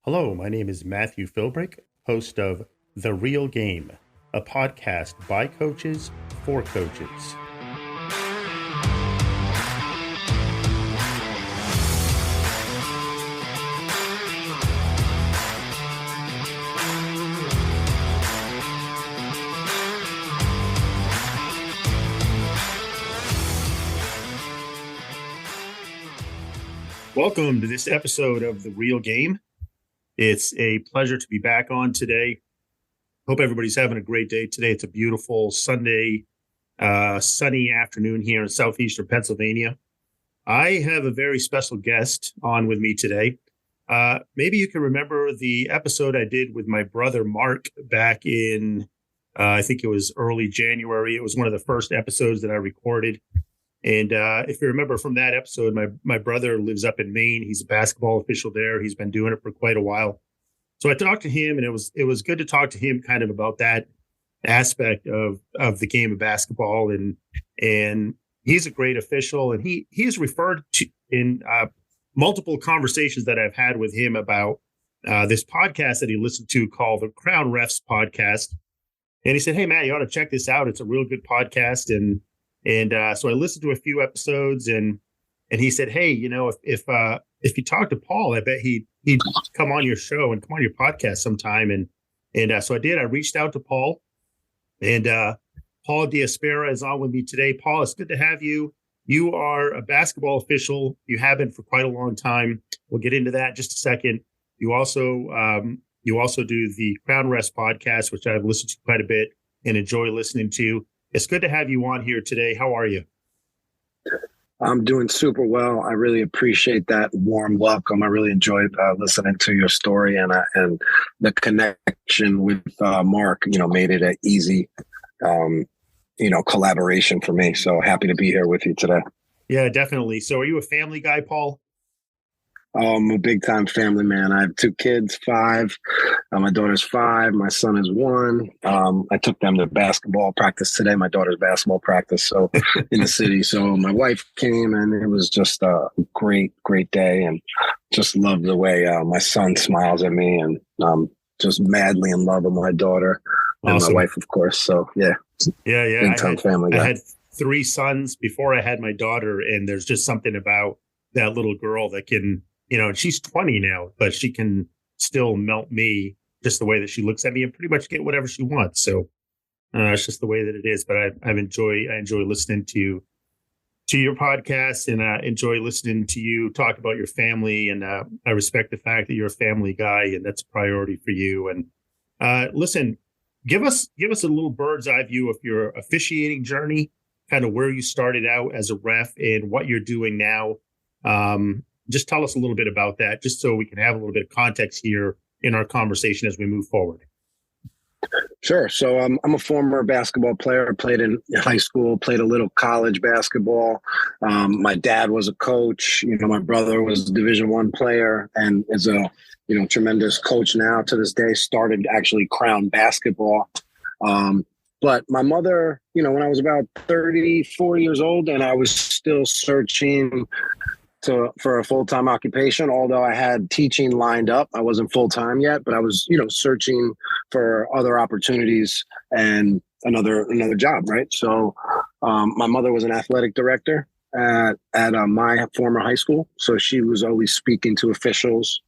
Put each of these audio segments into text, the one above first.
Hello, my name is Matthew Philbrick, host of The Real Game, a podcast by coaches for coaches. Welcome to this episode of The Real Game. It's a pleasure to be back on today. Hope everybody's having a great day today. It's a beautiful Sunday, sunny afternoon here in southeastern Pennsylvania. I have a very special guest on with me today. Maybe you can remember the episode I did with my brother Mark back in, I think it was early January. It was one of the first episodes that I recorded. And if you remember from that episode, my brother lives up in Maine. He's a basketball official there. He's been doing it for quite a while. So I talked to him, and it was good to talk to him kind of about that aspect of the game of basketball. And he's a great official, and he is referred to in multiple conversations that I've had with him about this podcast that he listened to called the Crown Refs Podcast. And he said, "Hey, Matt, you ought to check this out. It's a real good podcast." And so I listened to a few episodes, and he said, "Hey, you know, if you talk to Paul, I bet he'd come on your show and come on your podcast sometime." And so I did. I reached out to Paul, and Paul Diasparra is on with me today. Paul, it's good to have you. You are a basketball official. You have been for quite a long time. We'll get into that in just a second. You also do the Crown Refs Podcast, which I've listened to quite a bit and enjoy listening to. It's good to have you on here today. How are you? I'm doing super well. I really appreciate that warm welcome. I really enjoyed listening to your story, and the connection with Mark, made it an easy, collaboration for me. So happy to be here with you today. Yeah, definitely. So are you a family guy, Paul? I'm a big time family man. I have 2 kids, 5. My daughter's 5. My son is 1. I took them to basketball practice today, my daughter's basketball practice. So in the city. So my wife came, and it was just a great, great day. And just love the way my son smiles at me, and just madly in love with my daughter and Awesome. my wife, of course. So yeah. Yeah. Big time family guy. I had 3 sons before I had my daughter, and there's just something about that little girl that can, and she's 20 now, but she can still melt me just the way that she looks at me and pretty much get whatever she wants. So it's just the way that it is. But I enjoy listening to your podcast, and I enjoy listening to you talk about your family. And I respect the fact that you're a family guy, and that's a priority for you. And listen, give us a little bird's eye view of your officiating journey, kind of where you started out as a ref and what you're doing now. Just tell us a little bit about that, just so we can have a little bit of context here in our conversation as we move forward. Sure. So I'm a former basketball player. I played in high school, played a little college basketball. My dad was a coach. My brother was a Division I player and is a tremendous coach now to this day. Started actually Crown basketball. But my mother, when I was about 34 years old, and I was still searching for a full-time occupation, although I had teaching lined up. I wasn't full-time yet, but I was, searching for other opportunities and another job, right? So my mother was an athletic director at my former high school. So she was always speaking to officials.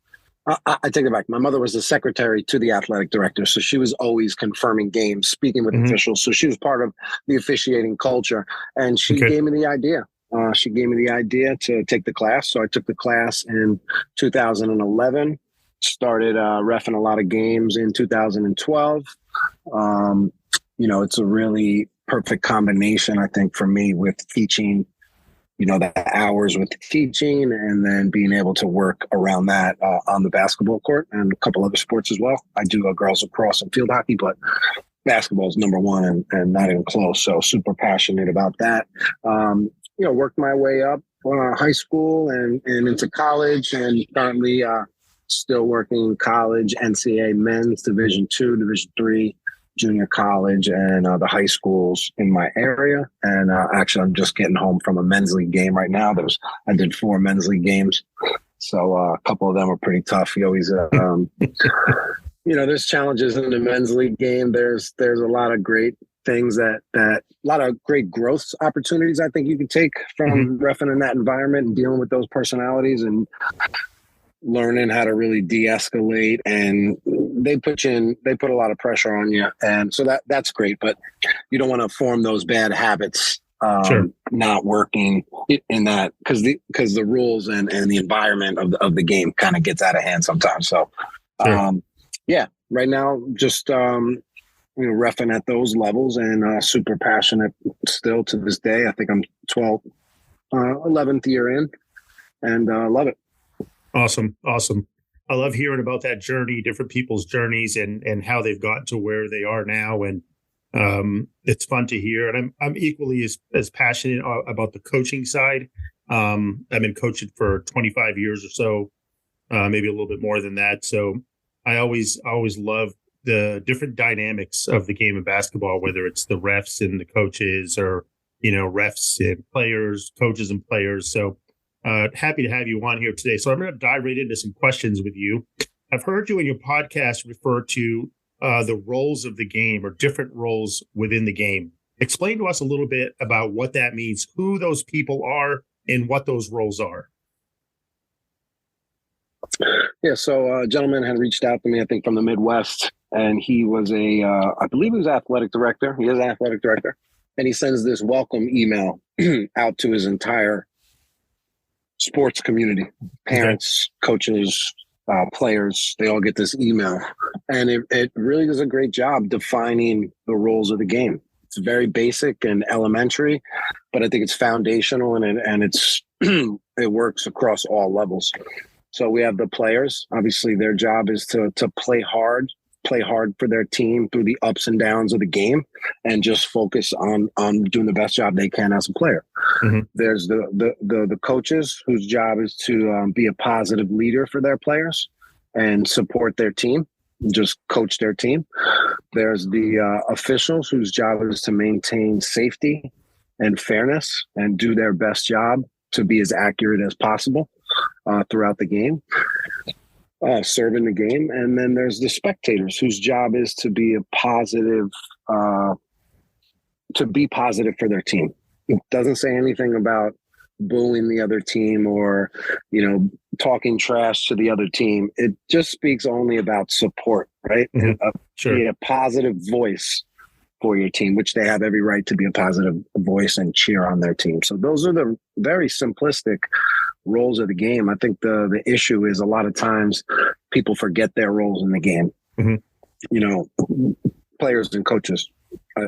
I take it back. My mother was the secretary to the athletic director. So she was always confirming games, speaking with officials. So she was part of the officiating culture. And she gave me the idea. She gave me the idea to take the class. So I took the class in 2011, started reffing a lot of games in 2012. It's a really perfect combination, I think, for me with teaching, the hours with the teaching and then being able to work around that on the basketball court and a couple other sports as well. I do girls lacrosse and field hockey, but basketball is number one and not even close. So super passionate about that. Worked my way up high school and into college, and currently still working college, NCAA men's Division II, Division III, junior college, and the high schools in my area. And actually, I'm just getting home from a men's league game right now. I did 4 men's league games. So a couple of them are pretty tough. You always, there's challenges in the men's league game. There's a lot of great things that a lot of great growth opportunities I think you can take from reffing in that environment and dealing with those personalities and learning how to really de-escalate. And they put a lot of pressure on you, and so that's great. But you don't want to form those bad habits. Not working in that because the rules and the environment of the game kind of gets out of hand sometimes. So, right now just reffing at those levels and super passionate still to this day. I think I'm 11th year in, and love it. Awesome. I love hearing about that journey, different people's journeys, and how they've gotten to where they are now. And it's fun to hear. And I'm equally as passionate about the coaching side. I've been coaching for 25 years or so, maybe a little bit more than that. So I always love the different dynamics of the game of basketball, whether it's the refs and the coaches, or refs and players, coaches and players. So happy to have you on here today. So I'm going to dive right into some questions with you. I've heard you in your podcast refer to the roles of the game, or different roles within the game. Explain to us a little bit about what that means, who those people are, and what those roles are. Yeah, so a gentleman had reached out to me, I think from the Midwest, and he was I believe he was athletic director. He is an athletic director. And he sends this welcome email out to his entire sports community, parents, coaches, players. They all get this email. And it really does a great job defining the roles of the game. It's very basic and elementary, but I think it's foundational, and it's it works across all levels. So we have the players. Obviously, their job is to play hard for their team through the ups and downs of the game, and just focus on doing the best job they can as a player. There's the coaches, whose job is to be a positive leader for their players and support their team, just coach their team. There's the officials, whose job is to maintain safety and fairness and do their best job to be as accurate as possible throughout the game, serving the game. And then there's the spectators, whose job is to be positive for their team. It doesn't say anything about booing the other team or, talking trash to the other team. It just speaks only about support, right? Be a positive voice for your team, which they have every right to be a positive voice and cheer on their team. So those are the very simplistic roles of the game. I think the issue is a lot of times people forget their roles in the game. Players and coaches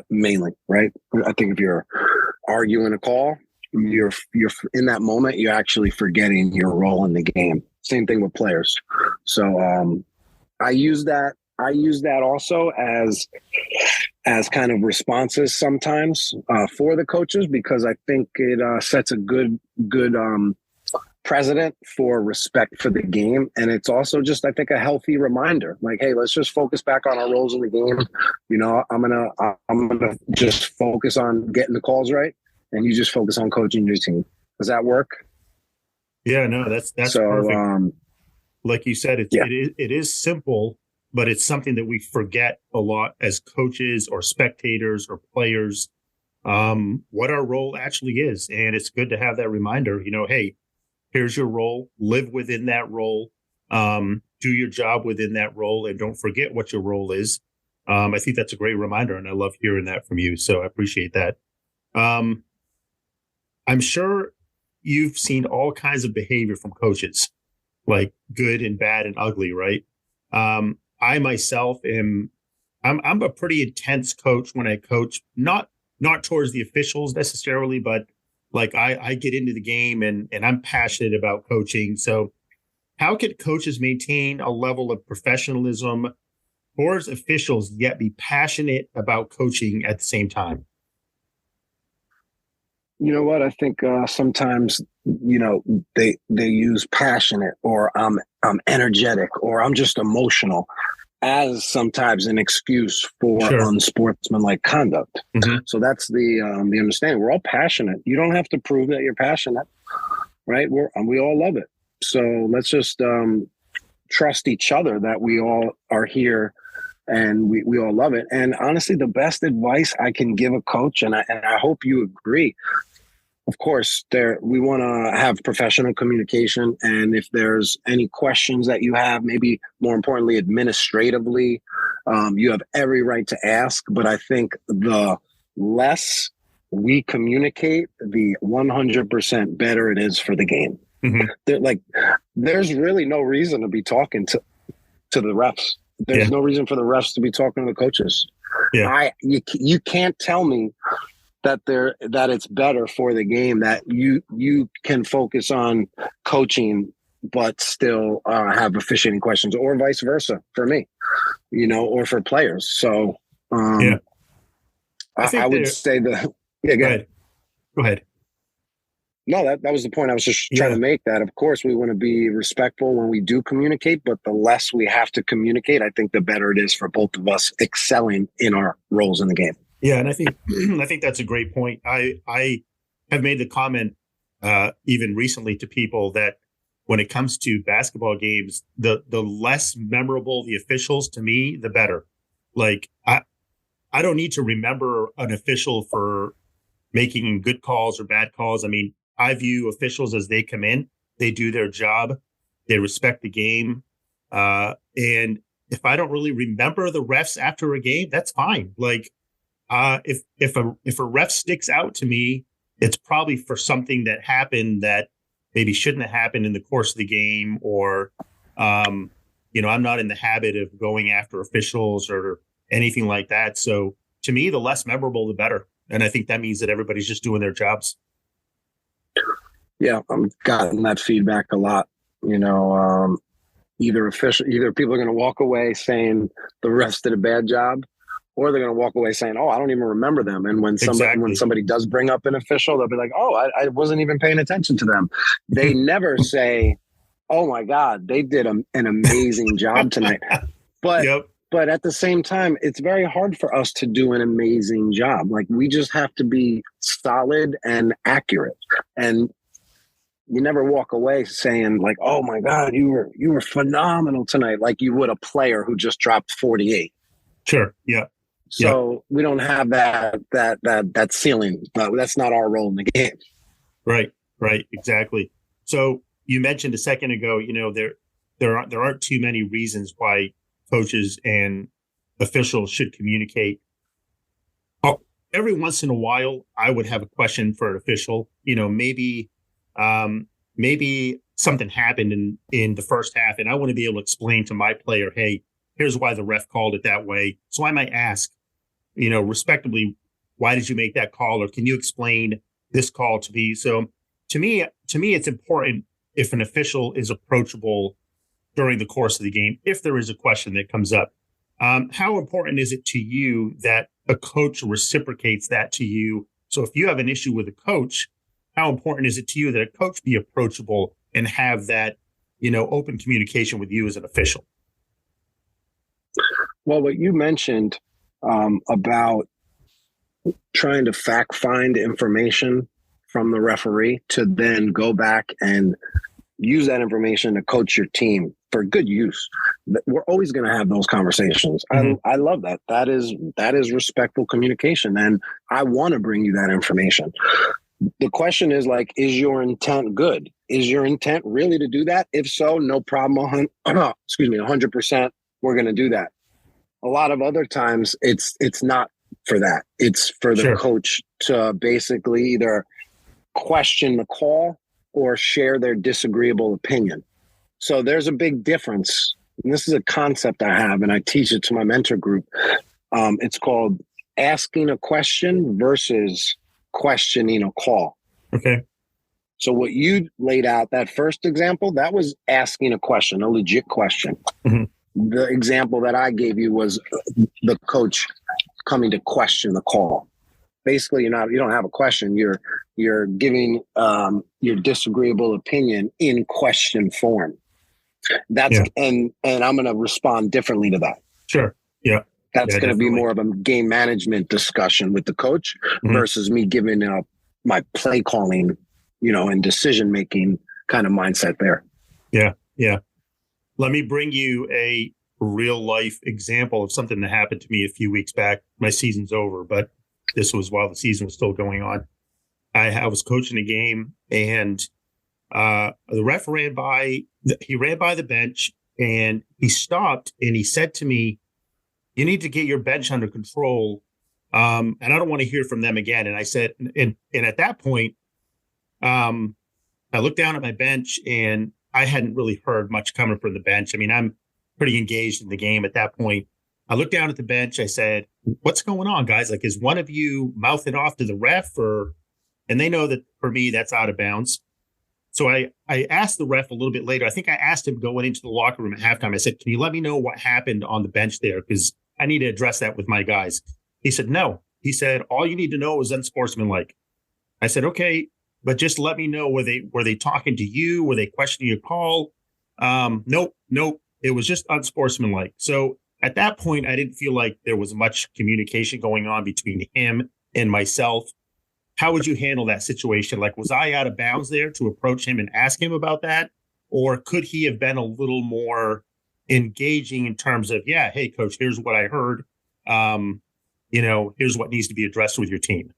mainly, right? I think if you're arguing a call, you're in that moment, you're actually forgetting your role in the game. Same thing with players. So I use that also as kind of responses sometimes for the coaches, because I think it sets a good precedent for respect for the game. And it's also just, I think, a healthy reminder, like, hey, let's just focus back on our roles in the game. I'm gonna just focus on getting the calls right, and you just focus on coaching your team. Does that work? Yeah, no, that's so perfect. Like you said, it is simple, but it's something that we forget a lot as coaches or spectators or players, what our role actually is. And it's good to have that reminder, hey, here's your role, live within that role, do your job within that role, and don't forget what your role is. I think that's a great reminder, and I love hearing that from you. So I appreciate that. I'm sure you've seen all kinds of behavior from coaches, like good and bad and ugly, right? I myself I'm a pretty intense coach when I coach, not towards the officials necessarily, but like I get into the game and I'm passionate about coaching. So how can coaches maintain a level of professionalism towards officials, yet be passionate about coaching at the same time? You know what? I think sometimes, they use passionate, or I'm energetic, or I'm just emotional as sometimes an excuse for unsportsmanlike conduct. So that's the understanding. We're all passionate. You don't have to prove that you're passionate, right? We all love it. So let's just trust each other that we all are here and we all love it. And honestly, the best advice I can give a coach, and I hope you agree, of course, we want to have professional communication. And if there's any questions that you have, maybe more importantly, administratively, you have every right to ask. But I think the less we communicate, the 100% better it is for the game. Mm-hmm. There's really no reason to be talking to the refs. There's no reason for the refs to be talking to the coaches. Yeah. You can't tell me that it's better for the game that you can focus on coaching but still have officiating questions, or vice versa for me, or for players. So I would say go ahead. Go ahead. No, that was the point I was just trying to make, that of course we want to be respectful when we do communicate, but the less we have to communicate, I think the better it is for both of us excelling in our roles in the game. Yeah, and I think that's a great point. I have made the comment even recently to people that when it comes to basketball games, the less memorable the officials, to me, the better. Like I don't need to remember an official for making good calls or bad calls. I mean, I view officials as they come in, they do their job, they respect the game, and if I don't really remember the refs after a game, that's fine. Like. If a ref sticks out to me, it's probably for something that happened that maybe shouldn't have happened in the course of the game, or I'm not in the habit of going after officials or anything like that. So to me, the less memorable, the better. And I think that means that everybody's just doing their jobs. Yeah, I've gotten that feedback a lot. Either people are going to walk away saying the refs did a bad job, or they're going to walk away saying, "Oh, I don't even remember them." And when somebody does bring up an official, they'll be like, "Oh, I wasn't even paying attention to them." They never say, "Oh my God, they did an amazing job tonight." But but at the same time, it's very hard for us to do an amazing job. Like, we just have to be solid and accurate. And you never walk away saying like, "Oh my God, you were phenomenal tonight," like you would a player who just dropped 48. Sure. Yeah. So we don't have that ceiling. That's not our role in the game. Right. Exactly. So you mentioned a second ago, there aren't too many reasons why coaches and officials should communicate. Every once in a while, I would have a question for an official. Maybe something happened in the first half, and I want to be able to explain to my player, "Hey, here's why the ref called it that way." So I might ask, respectively, "Why did you make that call?" Or, "Can you explain this call to me?" So to me, it's important if an official is approachable during the course of the game, if there is a question that comes up. How important is it to you that a coach reciprocates that to you? So if you have an issue with a coach, how important is it to you that a coach be approachable and have that, open communication with you as an official? Well, what you mentioned about trying to fact find information from the referee to then go back and use that information to coach your team for good use. We're always going to have those conversations. Mm-hmm. I love that. That is respectful communication. And I want to bring you that information. The question is like, is your intent good? Is your intent really to do that? If so, no problem. 100%. We're going to do that. A lot of other times it's not for that. It's for the coach to basically either question the call or share their disagreeable opinion. So there's a big difference. And this is a concept I have, and I teach it to my mentor group. It's called asking a question versus questioning a call. Okay. So what you laid out, that first example, that was asking a question, a legit question. Mm-hmm. The example that I gave you was the coach coming to question the call. Basically, you don't have a question. You're giving your disagreeable opinion in question form. And I'm going to respond differently to that. Sure. Yeah. That's going to be more of a game management discussion with the coach versus me giving my play calling, and decision making kind of mindset there. Yeah. Yeah. Let me bring you a real life example of something that happened to me a few weeks back. My season's over, but this was while the season was still going on. I was coaching a game, and the ref ran by. He ran by the bench, and he stopped, and he said to me, "You need to get your bench under control, and I don't want to hear from them again." And I said, and at that point, um, I looked down at my bench, and I hadn't really heard much coming from the bench. I mean, I'm pretty engaged in the game at that point. I looked down at the bench. I said, "What's going on, guys? Like, is one of you mouthing off to the ref, or?" And they know that for me, that's out of bounds. So I asked the ref a little bit later. I think I asked him going into the locker room at halftime. I said, "Can you let me know what happened on the bench there? Because I need to address that with my guys." He said, "No." He said, "All you need to know is unsportsmanlike." I said, "Okay, but just let me know, were they talking to you? Were they questioning your call?" Nope. It was just unsportsmanlike. So at that point, I didn't feel like there was much communication going on between him and myself. How would you handle that situation? Like, was I out of bounds there to approach him and ask him about that? Or could he have been a little more engaging in terms of, yeah, hey, coach, here's what I heard. Here's what needs to be addressed with your team.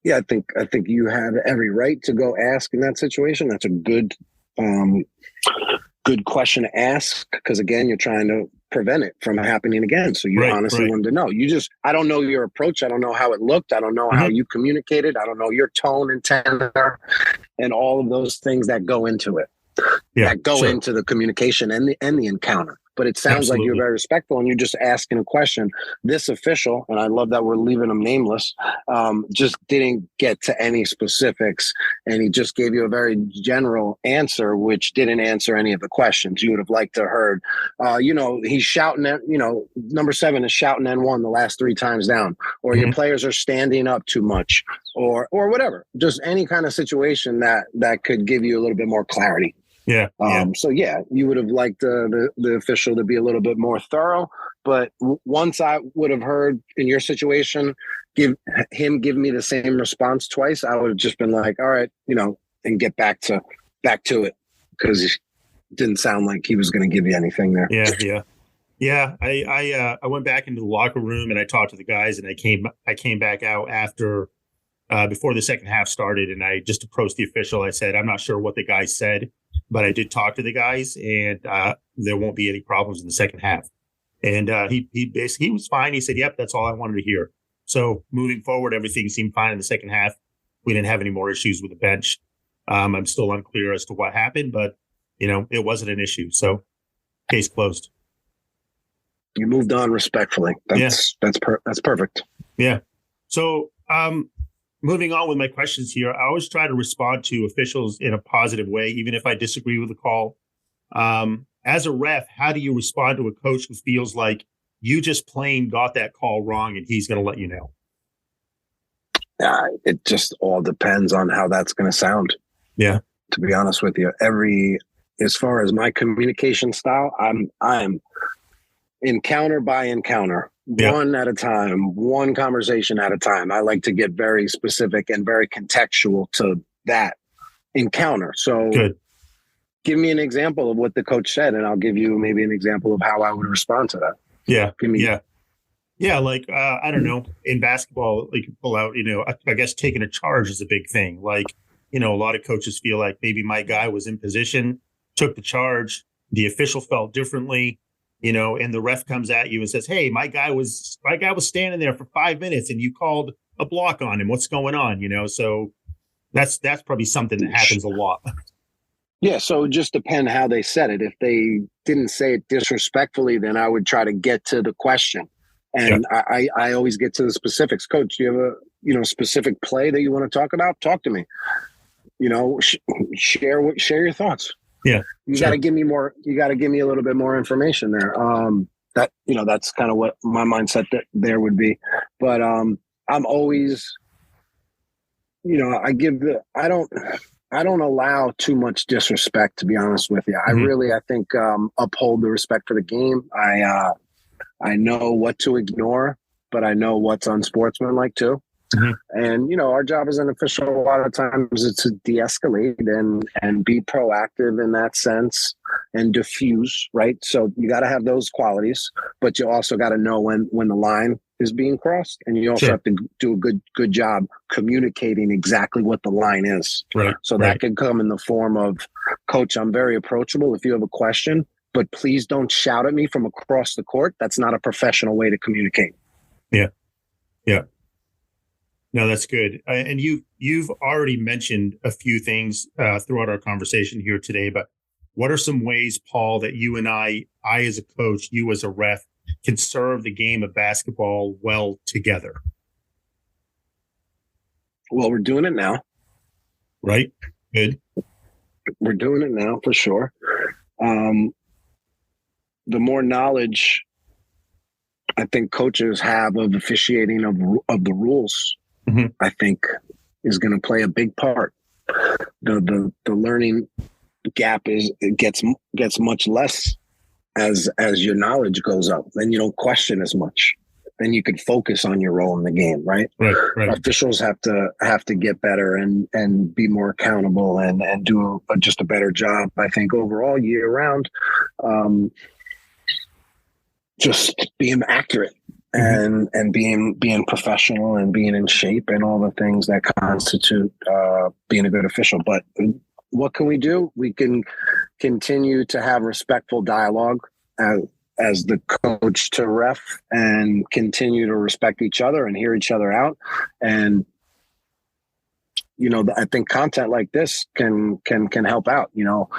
Yeah, I think you had every right to go ask in that situation. That's a good question to ask, because again, you're trying to prevent it from happening again. So you honestly wanted to know. I don't know your approach. I don't know how it looked. I don't know how you communicated. I don't know your tone and tenor and all of those things that go into it. That go into the communication and the encounter. But it sounds like you're very respectful, and you're just asking a question. This official, and I love that we're leaving him nameless, just didn't get to any specifics, and he just gave you a very general answer, which didn't answer any of the questions you would have liked to have heard. He's shouting at, number 7 is shouting N1 the last 3 times down, or your players are standing up too much, or whatever. Just any kind of situation that could give you a little bit more clarity. Yeah. So you would have liked the official to be a little bit more thorough. But once I would have heard in your situation, give me the same response twice, I would have just been like, all right, and get back to it, because it didn't sound like he was going to give you anything there. Yeah. I went back into the locker room and I talked to the guys, and I came back out after before the second half started, and I just approached the official. I said, "I'm not sure what the guys said, but I did talk to the guys, and there won't be any problems in the second half." And he was fine. He said, "Yep, that's all I wanted to hear." So moving forward, everything seemed fine in the second half. We didn't have any more issues with the bench. I'm still unclear as to what happened, but it wasn't an issue. So case closed. You moved on respectfully. That's perfect. Yeah. So moving on with my questions here, I always try to respond to officials in a positive way, even if I disagree with the call. As a ref, how do you respond to a coach who feels like you just plain got that call wrong and he's going to let you know? It just all depends on how that's going to sound. Yeah. To be honest with you, as far as my communication style, I'm encounter by encounter. One at a time, one conversation at a time. I like to get very specific and very contextual to that encounter. So give me an example of what the coach said, and I'll give you maybe an example of how I would respond to that. Yeah. Like, I don't know, in basketball, like you pull out, I guess taking a charge is a big thing. Like, a lot of coaches feel like maybe my guy was in position, took the charge, the official felt differently. And the ref comes at you and says, "Hey, my guy was standing there for 5 minutes and you called a block on him. What's going on?" So that's probably something that happens a lot. Yeah. So it just depends how they said it. If they didn't say it disrespectfully, then I would try to get to the question. And I always get to the specifics. Coach, do you have a specific play that you want to talk about? Talk to me. Share your thoughts. Yeah. You got to give me more. You got to give me a little bit more information there. That's kind of what my mindset there would be. But I'm always, I don't allow too much disrespect, to be honest with you. I think uphold the respect for the game. I know what to ignore, but I know what's unsportsmanlike too. Mhm. And, you know, our job as an official a lot of times is to de-escalate and be proactive in that sense and diffuse, right? So you got to have those qualities, but you also got to know when the line is being crossed, and you also Sure. have to do a good job communicating exactly what the line is. Right. So that could come in the form of, Coach, I'm very approachable if you have a question, but please don't shout at me from across the court. That's not a professional way to communicate. Yeah. Yeah. No, that's good. And you've already mentioned a few things throughout our conversation here today, but what are some ways, Paul, that you and I as a coach, you as a ref, can serve the game of basketball well together? Well, we're doing it now. Right? Good. We're doing it now for sure. The more knowledge I think coaches have of officiating of the rules, Mhm. I think is going to play a big part. The learning gap gets much less as your knowledge goes up. Then you don't question as much. Then you can focus on your role in the game, right? Right. Officials have to get better and be more accountable and do just a better job, I think, overall year round. Just being accurate and being professional and being in shape and all the things that constitute being a good official. But what can we do? We can continue to have respectful dialogue as the coach to ref, and continue to respect each other and hear each other out. And, you know, I think content like this can help out. You know,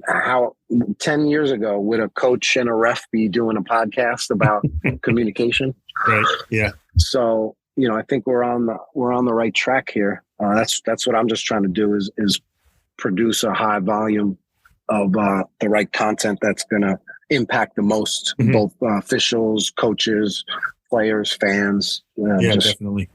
how 10 years ago would a coach and a ref be doing a podcast about communication? Right. Yeah. So, you know, I think we're on the right track here. That's what I'm just trying to do is produce a high volume of the right content that's going to impact the most, both officials, coaches, players, fans. Definitely.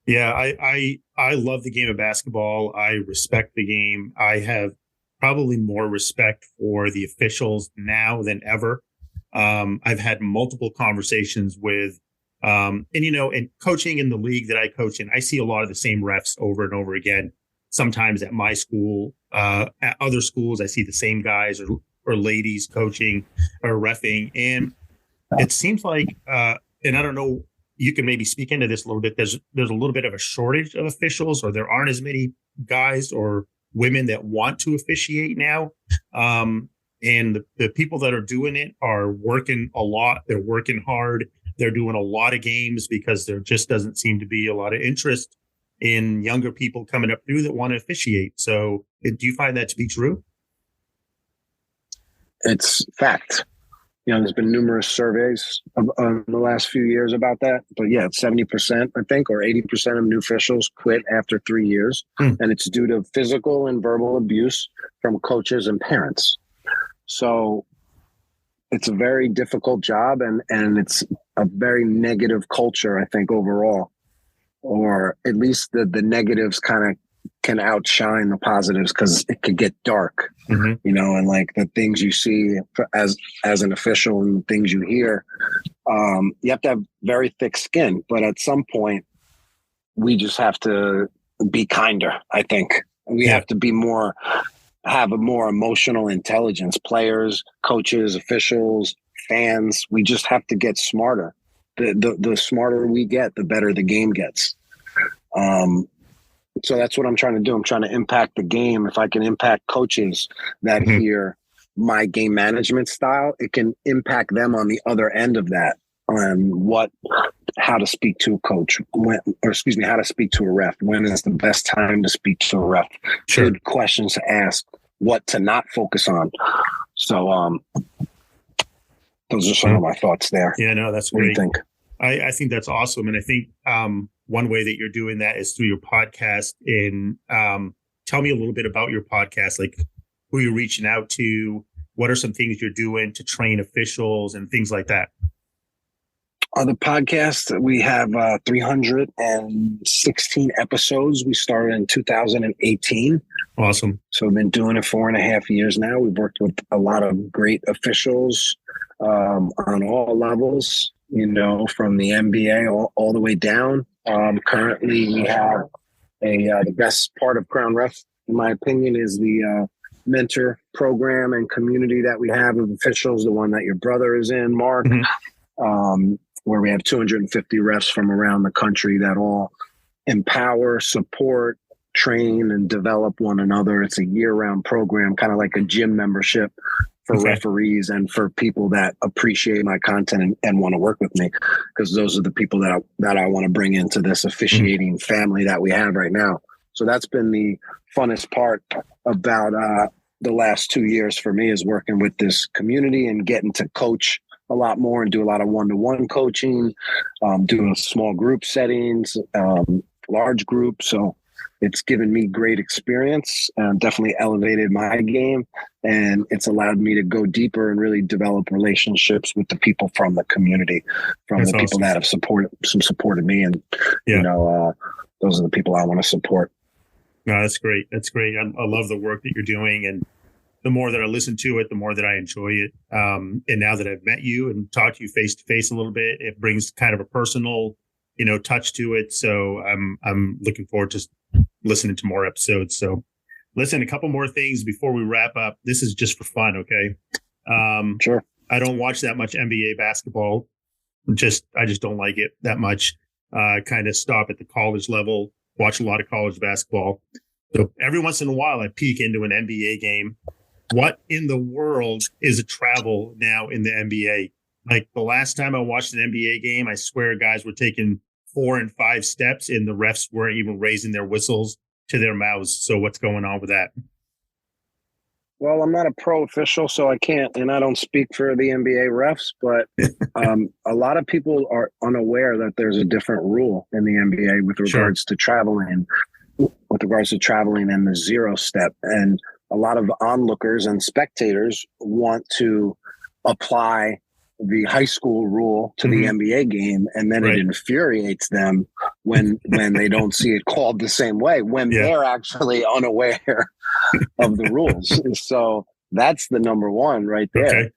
Yeah, I love the game of basketball. I respect the game. I have probably more respect for the officials now than ever. I've had multiple conversations with, and you know, and coaching in the league that I coach in, I see a lot of the same refs over and over again. Sometimes at my school, at other schools, I see the same guys or ladies coaching or reffing, and it seems like, and I don't know, you can maybe speak into this a little bit. There's a little bit of a shortage of officials, or there aren't as many guys or women that want to officiate now. And the people that are doing it are working a lot. They're working hard. They're doing a lot of games because there just doesn't seem to be a lot of interest in younger people coming up through that want to officiate. So do you find that to be true? It's fact. You know, there's been numerous surveys in the last few years about that. But yeah, it's 70%, I think, or 80% of new officials quit after 3 years. And it's due to physical and verbal abuse from coaches and parents. So it's a very difficult job, and it's a very negative culture, I think, overall. Or at least the negatives kind of can outshine the positives, because it could get dark, you know, and like the things you see as an official and things you hear, you have to have very thick skin. But at some point, we just have to be kinder. I think we have to be have a more emotional intelligence. Players, coaches, officials, fans. We just have to get smarter. The smarter we get, the better the game gets. So that's what I'm trying to do. I'm trying to impact the game. If I can impact coaches that hear my game management style, it can impact them on the other end of that, on how to speak to a coach, how to speak to a ref. When is the best time to speak to a ref? Sure. Good questions to ask, what to not focus on. So, those are some of my thoughts there. Yeah, no, that's great. What do you think? I think that's awesome. And I think, one way that you're doing that is through your podcast. And tell me a little bit about your podcast, like who you're reaching out to, what are some things you're doing to train officials and things like that. On the podcast, we have 316 episodes. We started in 2018. Awesome. So we've been doing it 4.5 years now. We've worked with a lot of great officials on all levels, you know, from the NBA all the way down. Currently, we have the best part of Crown Ref, in my opinion, is the mentor program and community that we have of officials. The one that your brother is in, Mark, where we have 250 refs from around the country that all empower, support, train, and develop one another. It's a year-round program, kind of like a gym membership for referees and for people that appreciate my content and want to work with me, because those are the people that I want to bring into this officiating family that we have right now. So that's been the funnest part about the last 2 years for me, is working with this community and getting to coach a lot more and do a lot of one-to-one coaching, doing small group settings, large group. So it's given me great experience, definitely elevated my game, and it's allowed me to go deeper and really develop relationships with the people from the community, from the people that have supported me. And, those are the people I want to support. No, that's great. That's great. I love the work that you're doing. And the more that I listen to it, the more that I enjoy it. And now that I've met you and talked to you face to face a little bit, it brings kind of a personal, touch to it. So I'm looking forward to listening to more episodes. So listen, a couple more things before we wrap up. This is just for fun. Okay. Sure. I don't watch that much NBA basketball. I just don't like it that much. Kind of stop at the college level, watch a lot of college basketball. So every once in a while I peek into an NBA game. What in the world is a travel now in the NBA? Like the last time I watched an NBA game, I swear guys were taking 4 and 5 steps and the refs weren't even raising their whistles to their mouths. So what's going on with that? Well, I'm not a pro official, so I can't, and I don't speak for the NBA refs, but a lot of people are unaware that there's a different rule in the NBA with regards to traveling and the 0 step. And a lot of onlookers and spectators want to apply the high school rule to the NBA game, and then it infuriates them when they don't see it called the same way, when they're actually unaware of the rules. So that's the number one right there.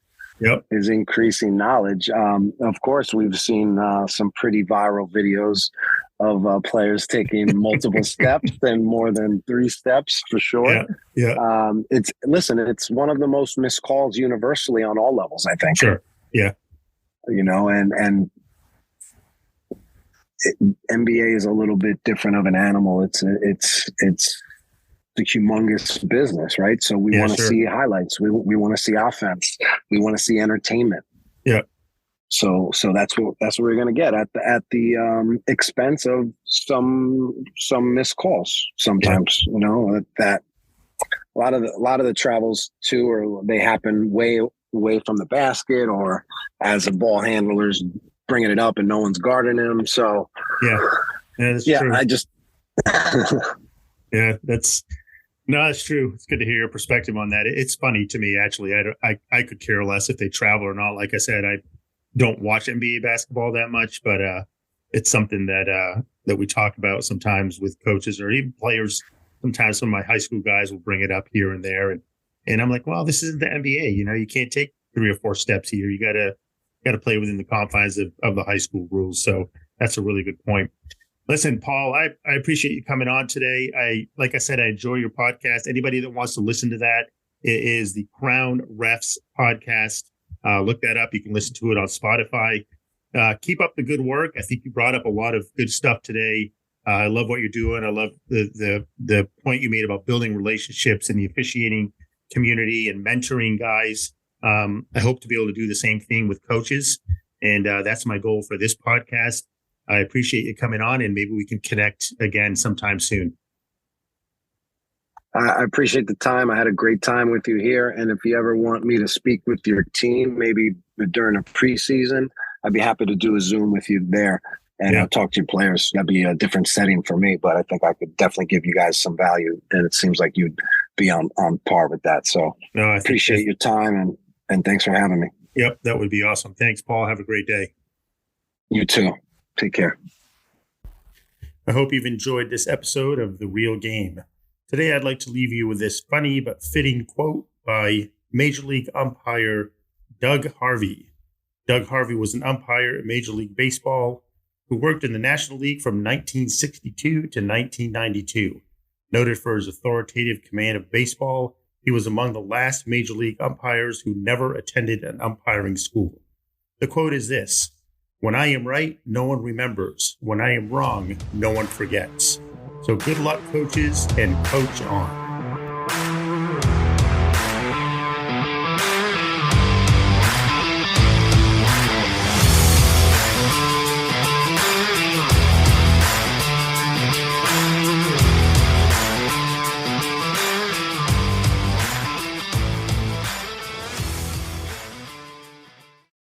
Is increasing knowledge. Of course, we've seen some pretty viral videos of players taking multiple steps and more than 3 steps for sure. It's one of the most missed calls universally on all levels, I think. And NBA is a little bit different of an animal. It's the humongous business, right? So we want to see highlights. We want to see offense. We want to see entertainment. So that's what we're going to get at the expense of some missed calls sometimes. That a lot of the travels too, or they happen way away from the basket, or as a ball handler's bringing it up and no one's guarding him. So that's true. I just it's true. It's good to hear your perspective on that. It's funny to me, actually. I could care less if they travel or not. Like I said, I don't watch NBA basketball that much, but it's something that we talk about sometimes with coaches or even players. Sometimes some of my high school guys will bring it up here and there, and I'm like, well, this isn't the NBA. You can't take 3 or 4 steps here. You gotta play within the confines of the high school rules. So that's a really good point. Listen, Paul, I appreciate you coming on today. Like I said, I enjoy your podcast. Anybody that wants to listen to that, it is the Crown Refs podcast. Look that up. You can listen to it on Spotify. Keep up the good work. I think you brought up a lot of good stuff today. I love what you're doing. I love the point you made about building relationships in the officiating community and mentoring guys. I hope to be able to do the same thing with coaches. And that's my goal for this podcast. I appreciate you coming on, and maybe we can connect again sometime soon. I appreciate the time. I had a great time with you here. And if you ever want me to speak with your team, maybe during a preseason, I'd be happy to do a Zoom with you there and talk to your players. That'd be a different setting for me, but I think I could definitely give you guys some value. And it seems like you'd be on par with that. So I appreciate your time and thanks for having me. Yep, that would be awesome. Thanks, Paul. Have a great day. You too. Take care. I hope you've enjoyed this episode of The Real Game. Today, I'd like to leave you with this funny but fitting quote by Major League umpire Doug Harvey. Doug Harvey was an umpire at Major League Baseball, who worked in the National League from 1962 to 1992. Noted for his authoritative command of baseball, he was among the last major league umpires who never attended an umpiring school. The quote is this: "When I am right, no one remembers. When I am wrong, no one forgets." So good luck, coaches, and coach on.